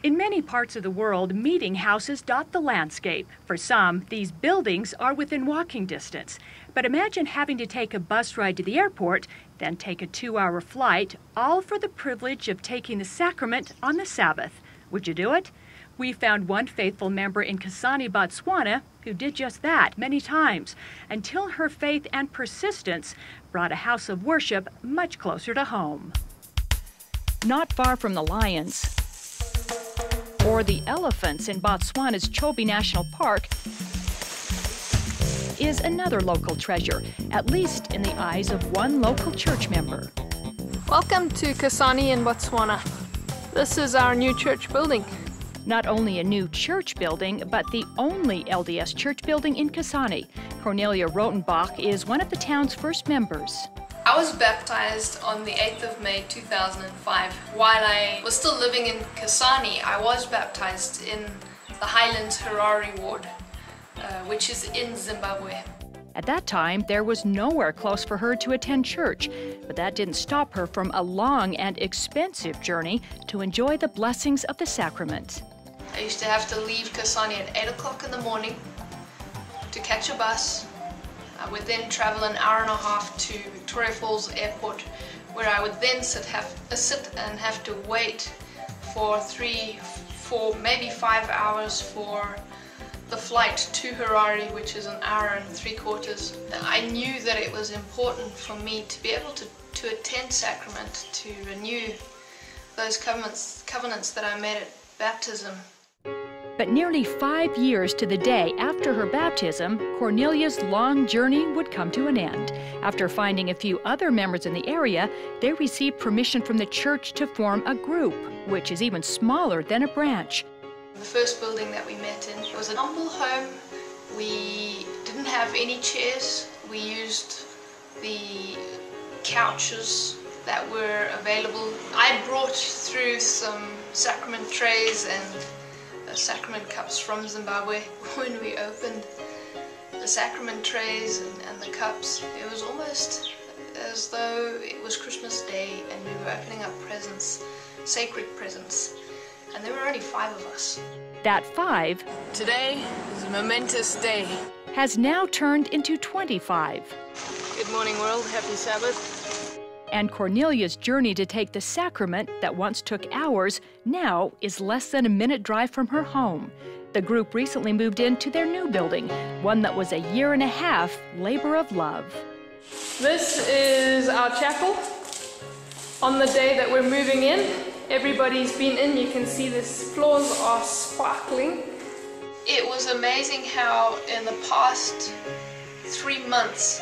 In many parts of the world, meeting houses dot the landscape. For some, these buildings are within walking distance. But imagine having to take a bus ride to the airport, then take a 2-hour flight, all for the privilege of taking the sacrament on the Sabbath. Would you do it? We found one faithful member in Kasane, Botswana, who did just that many times, until her faith and persistence brought a house of worship much closer to home. Not far from the lions or the elephants in Botswana's Chobe National Park is another local treasure, at least in the eyes of one local church member. Welcome to Kasane in Botswana. This is our new church building. Not only a new church building, but the only LDS church building in Kasane. Cornelia Rotenbach is one of the town's first members. I was baptized on the 8th of May 2005. While I was still living in Kasane, I was baptized in the Highlands Harare ward, which is in Zimbabwe. At that time, there was nowhere close for her to attend church, but that didn't stop her from a long and expensive journey to enjoy the blessings of the sacrament. I used to have to leave Kasane at 8 o'clock in the morning to catch a bus. I would then travel an hour and a half to Victoria Falls Airport, where I would then sit and have to wait for 3, 4, maybe 5 hours for the flight to Harare, which is an hour and 3/4. I knew that it was important for me to be able to attend sacrament, to renew those covenants that I made at baptism. But nearly 5 years to the day after her baptism, Cornelia's long journey would come to an end. After finding a few other members in the area, they received permission from the church to form a group, which is even smaller than a branch. The first building that we met in was a humble home. We didn't have any chairs. We used the couches that were available. I brought through some sacrament trays and sacrament cups from Zimbabwe. When we opened the sacrament trays and the cups, it was almost as though it was Christmas Day and we were opening up presents, sacred presents, and there were only 5 of us. That 5 Today is a momentous day. has now turned into 25. Good morning, world. Happy Sabbath. And Cornelia's journey to take the sacrament that once took hours now is less than a minute drive from her home. The group recently moved into their new building, one that was a 1.5 year labor of love. This is our chapel. On the day that we're moving in, everybody's been in. You can see the floors are sparkling. It was amazing how in the past 3 months,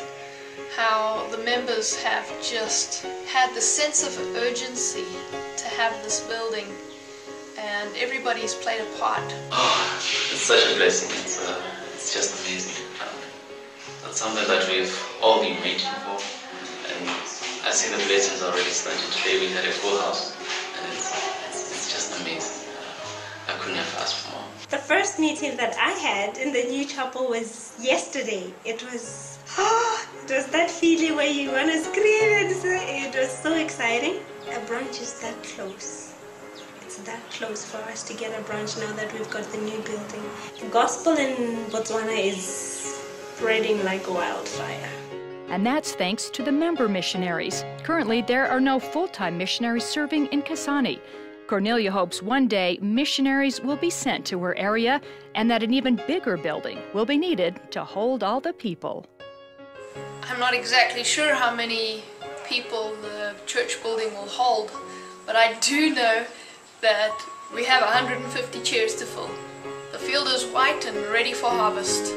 how the members have just had the sense of urgency to have this building, and everybody's played a part. Oh, it's such a blessing. It's just amazing. That's something that we've all been waiting for, and I see the blessings already starting. Today we had a full house, and it's just amazing. I couldn't have asked for more. The first meeting that I had in the new chapel was yesterday. It was that feeling where you want to scream, and it was so exciting. A branch is that close. It's that close for us to get a branch now that we've got the new building. The gospel in Botswana is spreading like wildfire. And that's thanks to the member missionaries. Currently, there are no full-time missionaries serving in Kasane. Cornelia hopes one day missionaries will be sent to her area and that an even bigger building will be needed to hold all the people. I'm not exactly sure how many people the church building will hold, but I do know that we have 150 chairs to fill. The field is white and ready for harvest.